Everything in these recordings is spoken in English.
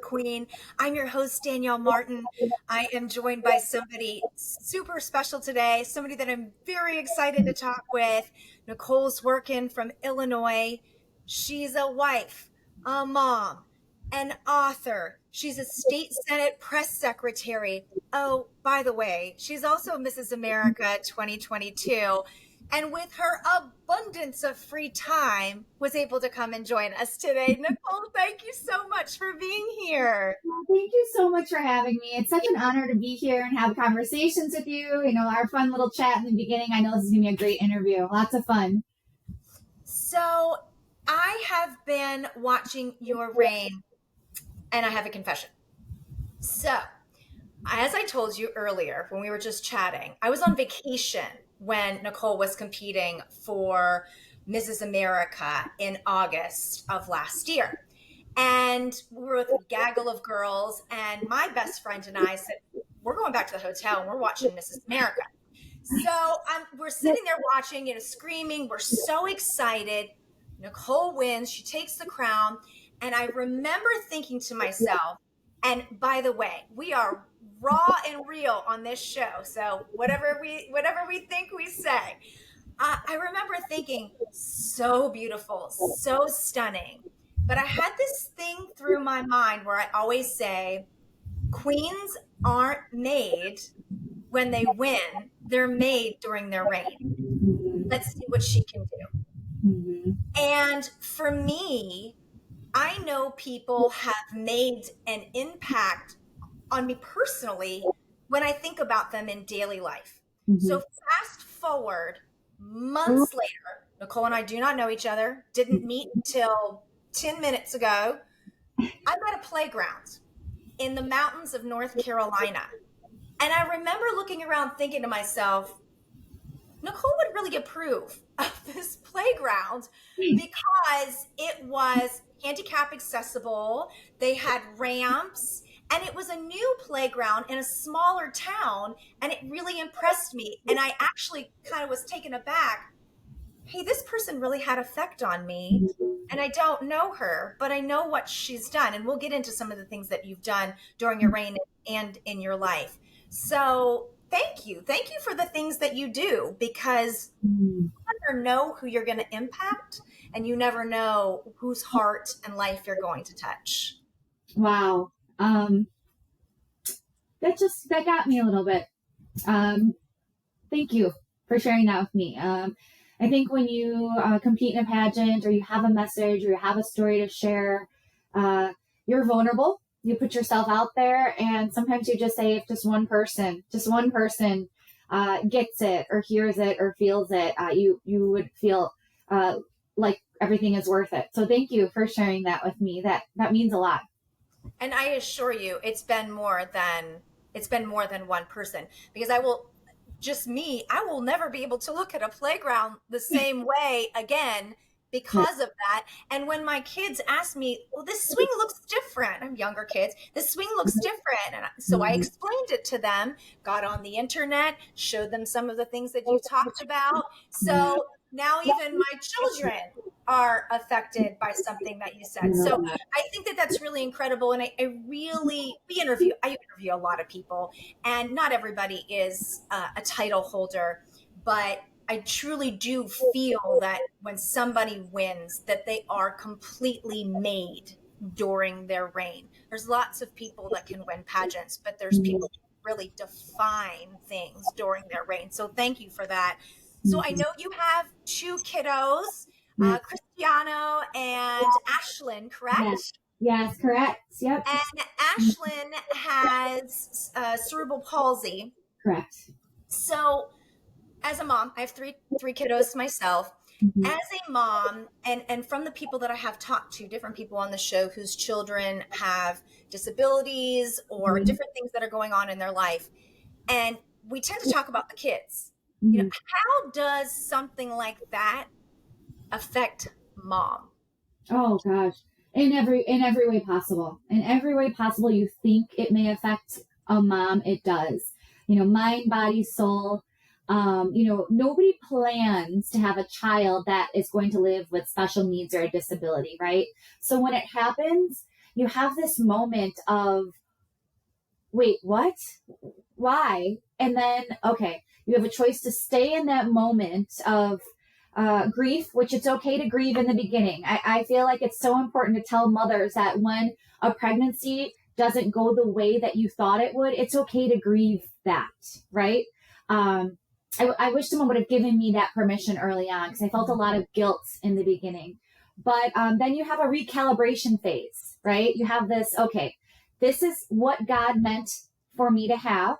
Queen. I'm your host, Danielle Martin. I am joined by somebody super special today, somebody that I'm very excited to talk with, Nicole Zwiercan from Illinois. She's a wife, a mom, an author. She's a state Senate press secretary. Oh, by the way, she's also Mrs. America 2022. And with her abundance of free time, was able to come and join us today. Nicole, thank you so much for being here. Thank you so much for having me. It's such an honor to be here and have conversations with you. You know, our fun little chat in the beginning. I know this is going to be a great interview. Lots of fun. So I have been watching your reign, and I have a confession. So, as I told you earlier when we were just chatting, I was on vacation when Nicole was competing for Mrs. America in August of last year. And we were with a gaggle of girls, and my best friend and I said, we're going back to the hotel and we're watching Mrs. America. So we're sitting there watching, screaming. We're so excited. Nicole wins. She takes the crown. And I remember thinking to myself, and by the way, we are raw and real on this show. So whatever we think, we say. I remember thinking, so beautiful, so stunning. But I had this thing through my mind where I always say, queens aren't made when they win. They're made during their reign. Let's see what she can do. And for me, I know people have made an impact on me personally when I think about them in daily life. So fast forward months later, Nicole and I do not know each other, didn't meet until 10 minutes ago. I'm at a playground in the mountains of North Carolina. And I remember looking around thinking to myself, Nicole would really approve of this playground because it was handicap accessible. They had ramps, and it was a new playground in a smaller town, and it really impressed me. And I actually kind of was taken aback. Hey, this person really had effect on me, and I don't know her, but I know what she's done. And we'll get into some of the things that you've done during your reign and in your life. So thank you. Thank you for the things that you do, because you never know who you're going to impact, and you never know whose heart and life you're going to touch. Wow. That got me a little bit. Thank you for sharing that with me. I think when you compete in a pageant, or you have a message, or you have a story to share, you're vulnerable. You put yourself out there, and sometimes you just say, if just one person gets it or hears it or feels it, you would feel like everything is worth it. So thank you for sharing that with me. That means a lot. And I assure you, it's been more than one person, because I will never be able to look at a playground the same way again because of that. And when my kids ask me, well, this swing looks different. I'm younger kids. This swing looks different. And so I explained it to them, got on the internet, showed them some of the things that you talked about. So now even my children are affected by something that you said. So I think that that's really incredible. And I interview a lot of people, and not everybody is a title holder, but I truly do feel that when somebody wins, that they are completely made during their reign. There's lots of people that can win pageants, but there's people who really define things during their reign. So thank you for that. So I know you have two kiddos, Cristiano and Ashlyn, correct? Yes, correct. Yep. And Ashlyn has cerebral palsy. Correct. So as a mom, I have three kiddos myself. As a mom, and from the people that I have talked to, different people on the show whose children have disabilities or different things that are going on in their life, and we tend to talk about the kids. How does something like that affect mom? Oh gosh, in every way possible. In every way possible you think it may affect a mom, it does. Mind, body, soul. Nobody plans to have a child that is going to live with special needs or a disability, right? So when it happens, you have this moment of, wait, what? Why? And then, okay, you have a choice to stay in that moment of grief, which it's okay to grieve in the beginning. I feel like it's so important to tell mothers that when a pregnancy doesn't go the way that you thought it would, it's okay to grieve that, right? I wish someone would have given me that permission early on because I felt a lot of guilt in the beginning. But then you have a recalibration phase, right? You have this, okay, this is what God meant for me to have.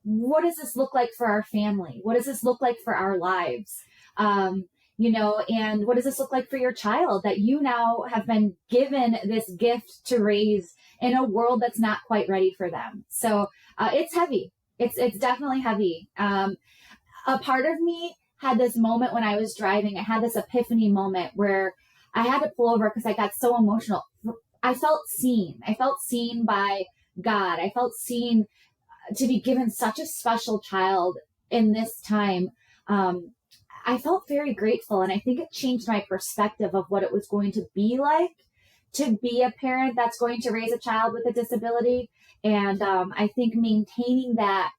What does this look like for our family? What does this look like for our lives? And what does this look like for your child that you now have been given this gift to raise in a world that's not quite ready for them? So it's heavy. It's definitely heavy. A part of me had this moment when I was driving. I had this epiphany moment where I had to pull over because I got so emotional. I felt seen. I felt seen by God. I felt seen to be given such a special child in this time. I felt very grateful, and I think it changed my perspective of what it was going to be like to be a parent that's going to raise a child with a disability. And I think maintaining that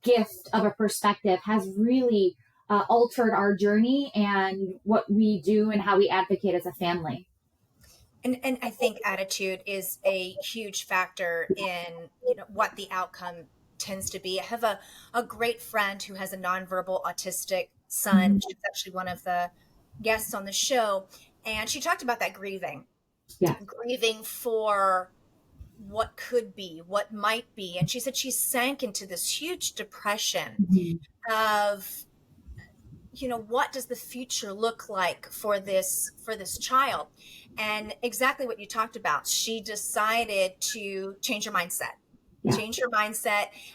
gift of a perspective has really altered our journey and what we do and how we advocate as a family. And I think attitude is a huge factor in, what the outcome tends to be. I have a great friend who has a nonverbal autistic son. She's actually one of the guests on the show. And she talked about that grieving. Yeah. Grieving for what could be, what might be. And she said she sank into this huge depression of, what does the future look like for this child? And exactly what you talked about, she decided to change her mindset.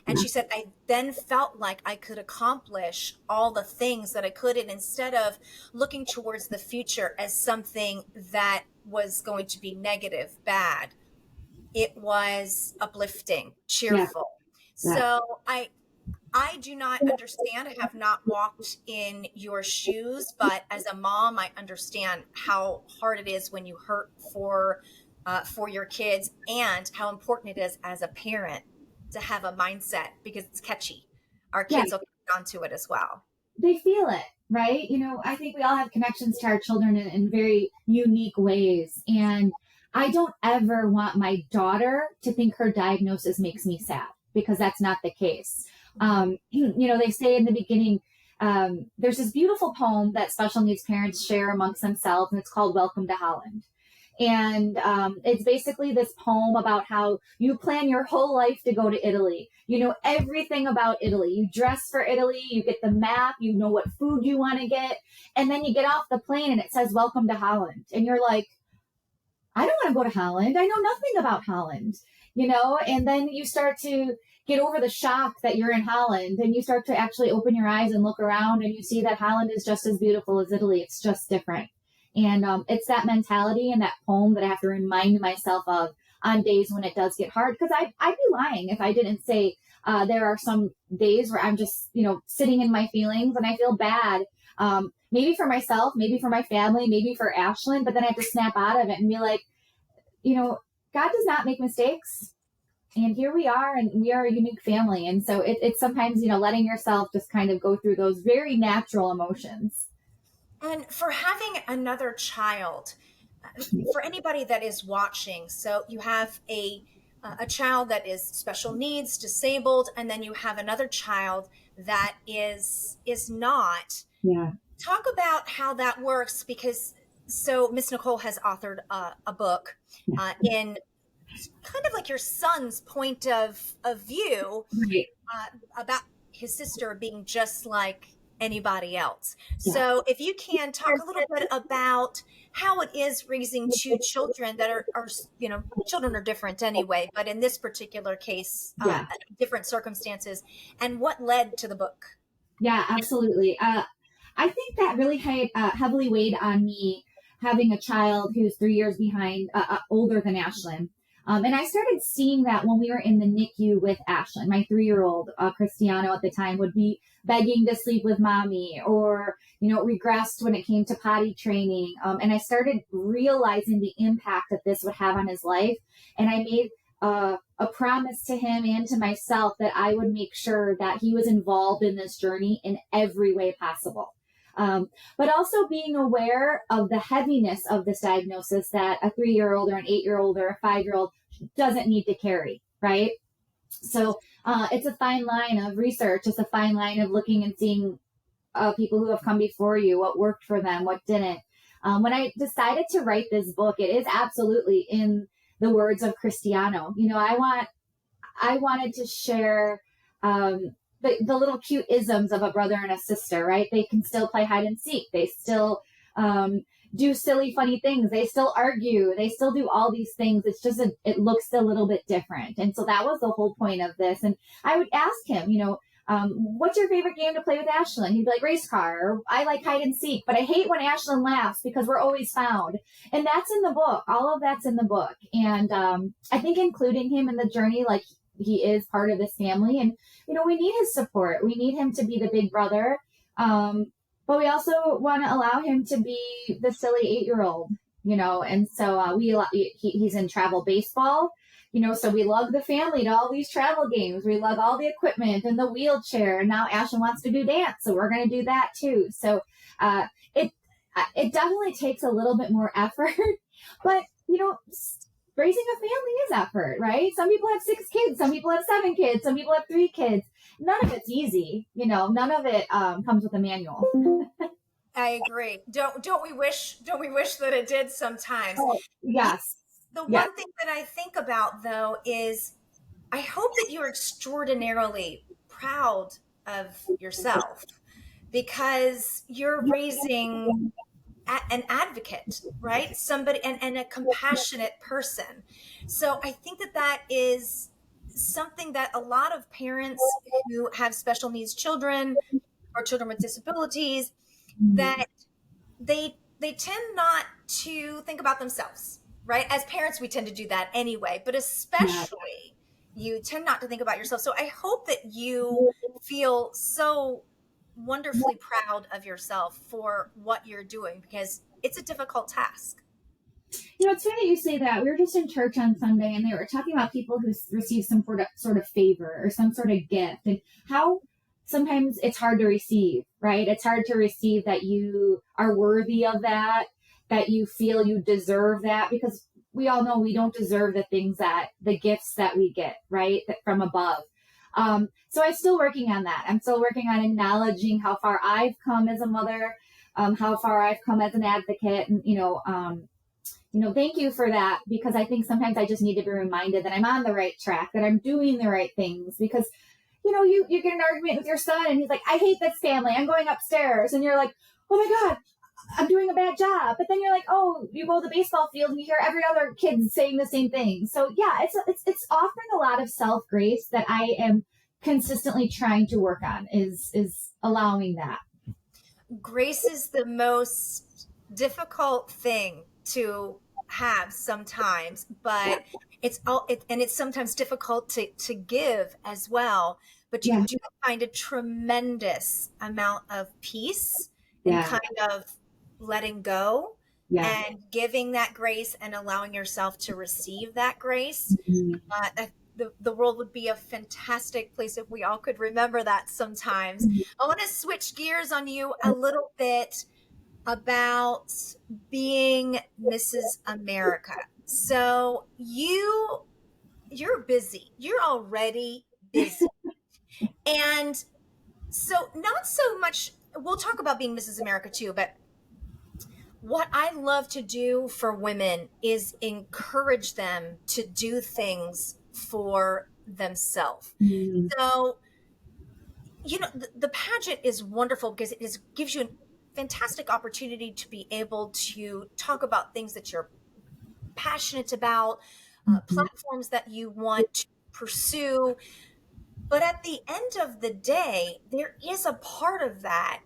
And she said, I then felt like I could accomplish all the things that I could. And instead of looking towards the future as something that was going to be negative, bad, it was uplifting, cheerful. So I do not understand. I have not walked in your shoes, but as a mom, I understand how hard it is when you hurt for your kids, and how important it is as a parent to have a mindset, because it's catchy. Our kids will get onto it as well. They feel it, right? I think we all have connections to our children in very unique ways. And I don't ever want my daughter to think her diagnosis makes me sad, because that's not the case. They say in the beginning, there's this beautiful poem that special needs parents share amongst themselves, and it's called Welcome to Holland. And it's basically this poem about how you plan your whole life to go to Italy. You know everything about Italy. You dress for Italy, you get the map, you know what food you want to get. And then you get off the plane and it says, Welcome to Holland. And you're like, I don't want to go to Holland. I know nothing about Holland, and then you start to get over the shock that you're in Holland, and you start to actually open your eyes and look around, and you see that Holland is just as beautiful as Italy. It's just different. And it's that mentality and that poem that I have to remind myself of on days when it does get hard, because I'd be lying if I didn't say there are some days where I'm just, sitting in my feelings and I feel bad. Maybe for myself, maybe for my family, maybe for Ashlyn, but then I have to snap out of it and be like, God does not make mistakes. And here we are, and we are a unique family. And so it's sometimes, letting yourself just kind of go through those very natural emotions. And for having another child, for anybody that is watching, so you have a child that is special needs, disabled, and then you have another child that is not. Yeah. Talk about how that works, because so Miss Nicole has authored a book in kind of like your son's point of view, about his sister being just like anybody else. So if you can talk a little bit about how it is raising two children that are children are different anyway, but in this particular case, different circumstances, and what led to the book. Yeah, absolutely. I think that really heavily weighed on me, having a child who's 3 years behind, older than Ashlyn. And I started seeing that when we were in the NICU with Ashlyn, my 3-year-old, Cristiano at the time, would be begging to sleep with mommy, or, regressed when it came to potty training. And I started realizing the impact that this would have on his life. And I made a promise to him and to myself that I would make sure that he was involved in this journey in every way possible. But also being aware of the heaviness of this diagnosis that a 3-year-old or an 8-year-old or a 5-year-old doesn't need to carry, right? So it's a fine line of research. It's a fine line of looking and seeing people who have come before you, what worked for them, what didn't. When I decided to write this book, it is absolutely in the words of Cristiano. I wanted to share the little cute isms of a brother and a sister, right? They can still play hide and seek. They still do silly, funny things. They still argue. They still do all these things. It's just, it looks a little bit different. And so that was the whole point of this. And I would ask him, what's your favorite game to play with Ashlyn? He'd be like, race car, or I like hide and seek, but I hate when Ashlyn laughs because we're always found. And that's in the book. All of that's in the book. And I think including him in the journey, like, he is part of this family, and we need his support. We need him to be the big brother, but we also want to allow him to be the silly 8-year-old, and so he's in travel baseball, so we lug the family to all these travel games. We lug all the equipment and the wheelchair, and now Ashlyn wants to do dance, so we're going to do that too. So it definitely takes a little bit more effort, but raising a family is effort, right? Some people have 6 kids, some people have 7 kids, some people have 3 kids. None of it's easy, none of it comes with a manual. I agree. Don't we wish that it did sometimes? Oh, yes. The one thing that I think about, though, is I hope that you're extraordinarily proud of yourself, because you're raising an advocate, right? Somebody, and a compassionate person. So I think that is something that a lot of parents who have special needs children or children with disabilities, that they tend not to think about themselves, right? As parents, we tend to do that anyway, but especially you tend not to think about yourself. So I hope that you feel so wonderfully proud of yourself for what you're doing, because it's a difficult task. It's funny that you say that. We were just in church on Sunday, and they were talking about people who receive some sort of favor or some sort of gift, and how sometimes it's hard to receive, right? It's hard to receive that you are worthy of that you feel you deserve that, because we all know we don't deserve the gifts that we get, right? That from above. So I'm still working on that. I'm still working on acknowledging how far I've come as a mother, how far I've come as an advocate, and thank you for that, because I think sometimes I just need to be reminded that I'm on the right track, that I'm doing the right things, because you get an argument with your son and he's like, I hate this family, I'm going upstairs, and you're like, oh my God, I'm doing a bad job. But then you're like, oh, you go to the baseball field and you hear every other kid saying the same thing. So yeah, it's offering a lot of self-grace that I am consistently trying to work on, is allowing that. Grace is the most difficult thing to have sometimes, but it's sometimes difficult to give as well. But you do find a tremendous amount of peace and kind of letting go and giving that grace and allowing yourself to receive that grace. The world would be a fantastic place if we all could remember that sometimes. I want to switch gears on you a little bit about being Mrs. America. So you're busy. You're already busy. And so not so much, we'll talk about being Mrs. America too, but what I love to do for women is encourage them to do things for themselves. So, the pageant is wonderful because it gives you a fantastic opportunity to be able to talk about things that you're passionate about, platforms that you want to pursue. But at the end of the day, there is a part of that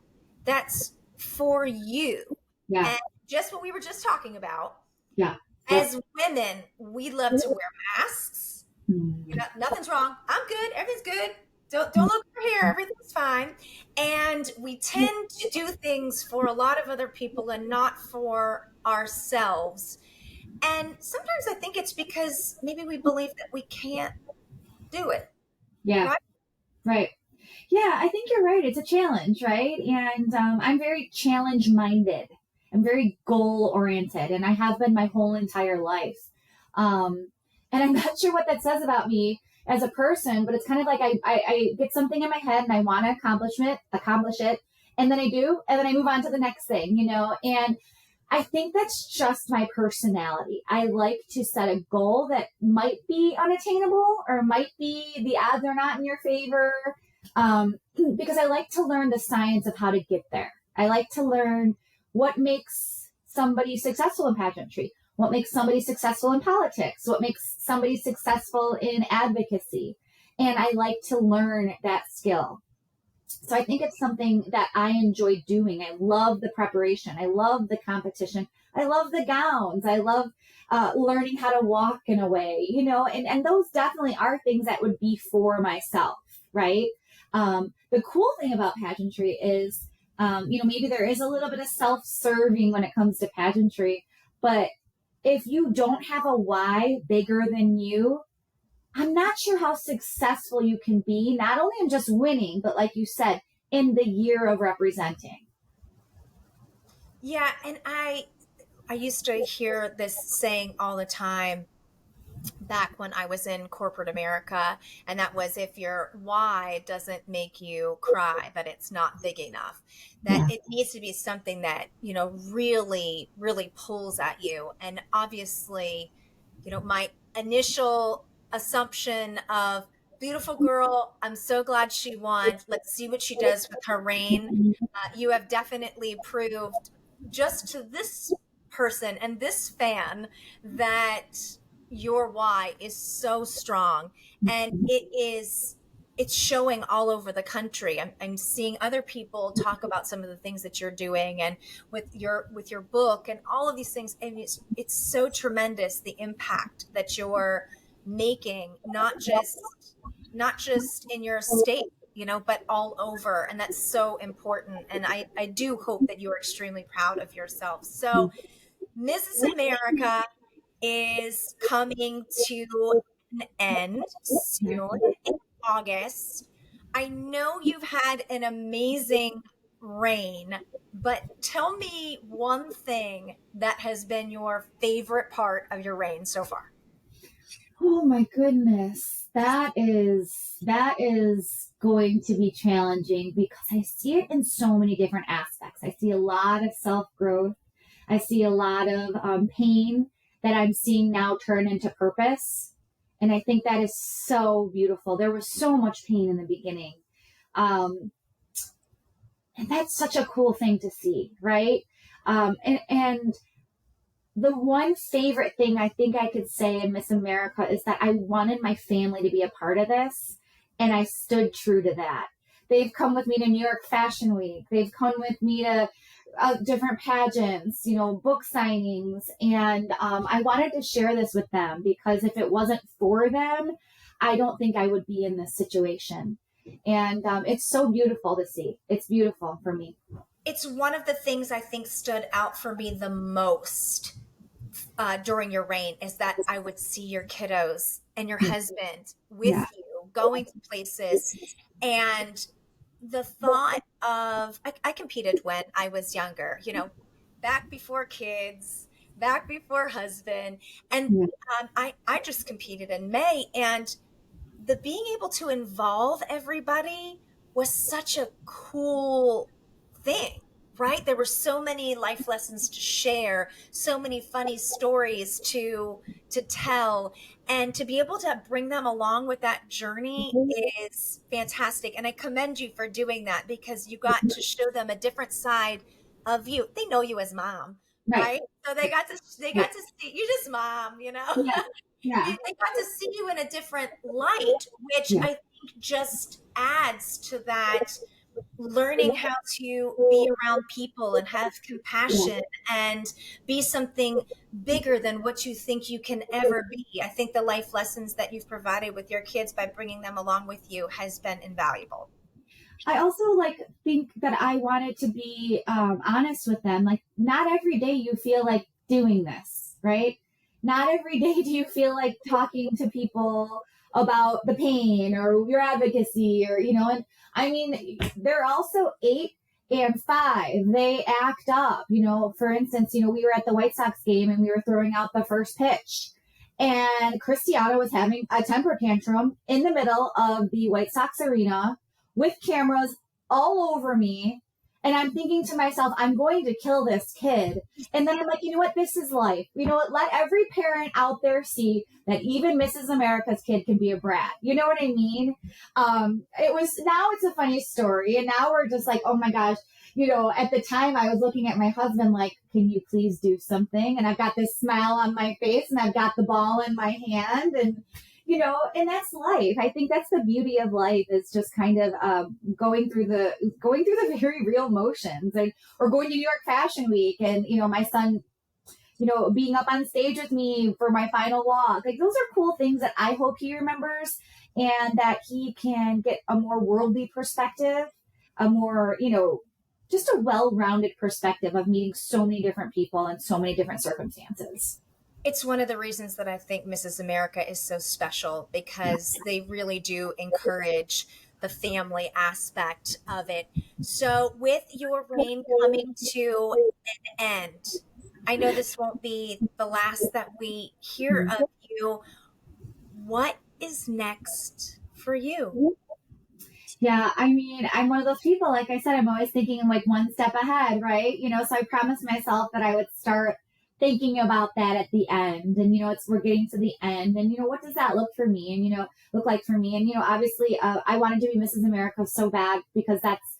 that's for you. And just what we were just talking about. Yep. As women, we love to wear masks. You know, nothing's wrong. I'm good. Everything's good. Don't look over here. Everything's fine. And we tend to do things for a lot of other people and not for ourselves. And sometimes I think it's because maybe we believe that we can't do it, Yeah. right? Right. Yeah, I think you're right. It's a challenge, right? And I'm very challenge minded. I'm very goal oriented, and I have been my whole entire life. Um, and I'm not sure what that says about me as a person, but it's kind of like I get something in my head and I want to accomplish it, and then I do, and then I move on to the next thing, you know. And I think that's just my personality. I like to set a goal that might be unattainable or might be the odds are not in your favor, because I like to learn the science of how to get there. I like to learn what makes somebody successful in pageantry, what makes somebody successful in politics, what makes somebody successful in advocacy. And I like to learn that skill. So I think it's something that I enjoy doing. I love the preparation. I love the competition. I love the gowns. I love learning how to walk in a way, you know, and those definitely are things that would be for myself, right? The cool thing about pageantry is, you know, maybe there is a little bit of self-serving when it comes to pageantry, but if you don't have a why bigger than you, I'm not sure how successful you can be, not only in just winning, but like you said, in the year of representing. Yeah, and I used to hear this saying all the time back when I was in corporate America, and that was if your why doesn't make you cry, that it's not big enough. That Yeah. it needs to be something that, you know, really, really pulls at you. And obviously, you know, my initial assumption of beautiful girl, I'm so glad she won. Let's see what she does with her reign. You have definitely proved just to this person and this fan that your why is so strong, and it's showing all over the country. I'm seeing other people talk about some of the things that you're doing and with your book and all of these things, and it's so tremendous the impact that you're making, not just in your state, you know, but all over. And that's so important, and I do hope that you are extremely proud of yourself. So Mrs. America is coming to an end Yeah. soon in August. I know you've had an amazing reign, but tell me one thing that has been your favorite part of your reign so far. Oh my goodness. That is going to be challenging because I see it in so many different aspects. I see a lot of self growth. I see a lot of pain that I'm seeing now turn into purpose. And I think that is so beautiful. There was so much pain in the beginning. Um, and that's such a cool thing to see, right? And the one favorite thing I think I could say in Miss America is that I wanted my family to be a part of this, and I stood true to that. They've come with me to New York Fashion Week. They've come with me to different pageants, you know, book signings, and I wanted to share this with them because if it wasn't for them, I don't think I would be in this situation. And it's so beautiful to see. It's beautiful for me. It's one of the things I think stood out for me the most during your reign is that I would see your kiddos and your husband Yeah. with you going to places, and the thought of I competed when I was younger, you know, back before kids, back before husband, and Yeah. I just competed in May, and the being able to involve everybody was such a cool thing, right? There were so many life lessons to share, so many funny stories to tell, and to be able to bring them along with that journey is fantastic. And I commend you for doing that because you got to show them a different side of you. They know you as mom, Right. right? So they got to see you just mom, you know. Yeah. Yeah. They got to see you in a different light, which Yeah. I think just adds to that learning how to be around people and have compassion and be something bigger than what you think you can ever be. I think the life lessons that you've provided with your kids by bringing them along with you has been invaluable. I also like think that I wanted to be honest with them. Like, not every day you feel like doing this, right? Not every day do you feel like talking to people about the pain or your advocacy, or and I mean, they're also 8 and 5. They act up. For instance, we were at the White Sox game and we were throwing out the first pitch. And Cristiano was having a temper tantrum in the middle of the White Sox arena with cameras all over me. And I'm thinking to myself, I'm going to kill this kid. And then I'm like, you know what? This is life. You know what? Let every parent out there see that even Mrs. America's kid can be a brat. You know what I mean? Now it's a funny story. And now we're just like, oh my gosh. At the time I was looking at my husband like, can you please do something? And I've got this smile on my face and I've got the ball in my hand, and and that's life. I think that's the beauty of life, is just kind of going through the very real motions, or going to New York Fashion Week, and my son, being up on stage with me for my final walk. Like, those are cool things that I hope he remembers, and that he can get a more worldly perspective, a more, just a well-rounded perspective of meeting so many different people in so many different circumstances. It's one of the reasons that I think Mrs. America is so special, because they really do encourage the family aspect of it. So, with your reign coming to an end, I know this won't be the last that we hear of you. What is next for you? Yeah, I mean, I'm one of those people, like I said, I'm always thinking like one step ahead, right? So I promised myself that I would start thinking about that at the end. And we're getting to the end, and what does that look for me, and look like for me? And obviously, I wanted to be Mrs. America so bad, because that's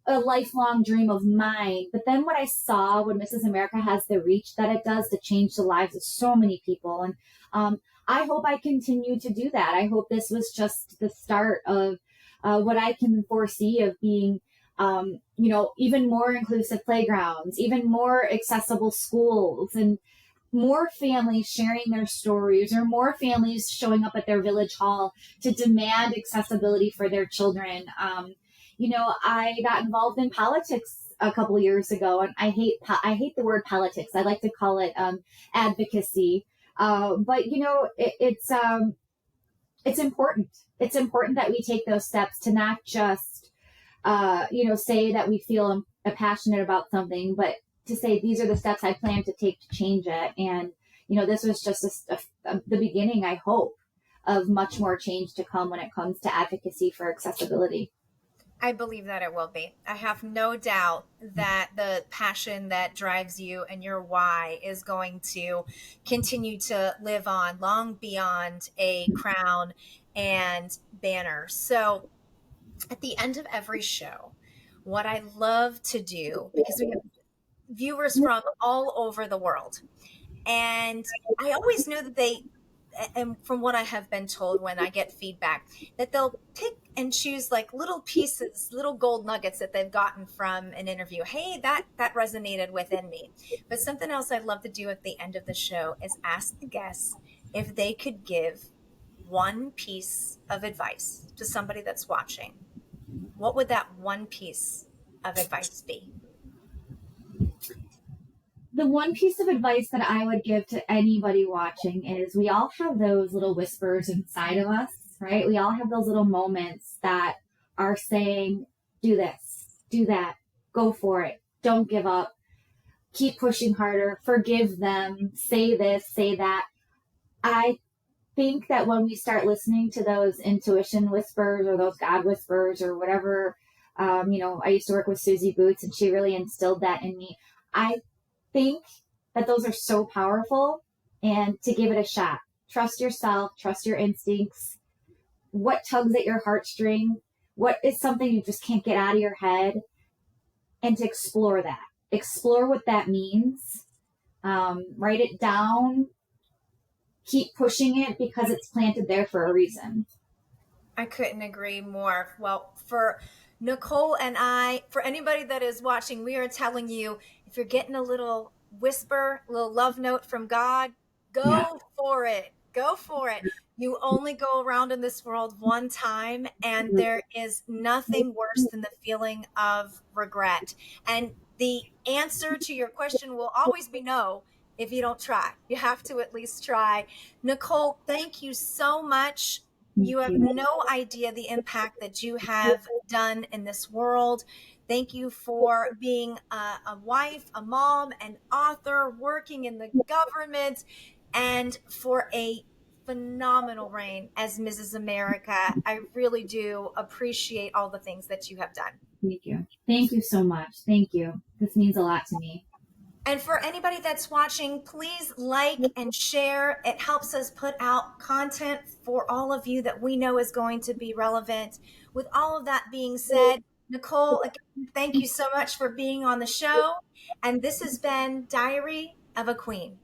a lifelong dream of mine. But then what I saw when Mrs. America has the reach that it does to change the lives of so many people, and I hope I continue to do that. I hope this was just the start of what I can foresee of being, even more inclusive playgrounds, even more accessible schools, and more families sharing their stories, or more families showing up at their village hall to demand accessibility for their children. I got involved in politics a couple years ago, and I hate the word politics. I like to call it advocacy. But it's important. It's important that we take those steps to not just say that we feel passionate about something, but to say these are the steps I plan to take to change it. And this was just the beginning, I hope, of much more change to come when it comes to advocacy for accessibility. I believe that it will be. I have no doubt that the passion that drives you and your why is going to continue to live on long beyond a crown and banner. So, at the end of every show, what I love to do, because we have viewers from all over the world, and I always knew that and from what I have been told when I get feedback, that they'll pick and choose like little pieces, little gold nuggets that they've gotten from an interview. Hey, that resonated within me. But something else I'd love to do at the end of the show is ask the guests if they could give one piece of advice to somebody that's watching. What would that one piece of advice be? The one piece of advice that I would give to anybody watching is, we all have those little whispers inside of us, right? We all have those little moments that are saying, do this, do that, go for it, don't give up, keep pushing harder, forgive them, say this, say that. I think that when we start listening to those intuition whispers, or those God whispers, or whatever, I used to work with Susie Boots, and she really instilled that in me. I think that those are so powerful, and to give it a shot. Trust yourself, trust your instincts. What tugs at your heartstring? What is something you just can't get out of your head? And to explore that. Explore what that means. Write it down. Keep pushing it, because it's planted there for a reason. I couldn't agree more. Well, for Nicole and I, for anybody that is watching, we are telling you, if you're getting a little whisper, a little love note from God, Yeah. go for it. Go for it. You only go around in this world one time, and there is nothing worse than the feeling of regret. And the answer to your question will always be no if you don't try. You have to at least try. Nicole, thank you so much. Thank You have you. no idea the impact that you have done in this world. Thank you for being a wife, a mom, an author, working in the government, and for a phenomenal reign as Mrs. America. I really do appreciate all the things that you have done. Thank you. Thank you so much. Thank you. This means a lot to me. And for anybody that's watching, please like and share. It helps us put out content for all of you that we know is going to be relevant. With all of that being said, Nicole, again, thank you so much for being on the show. And this has been Diary of a Queen.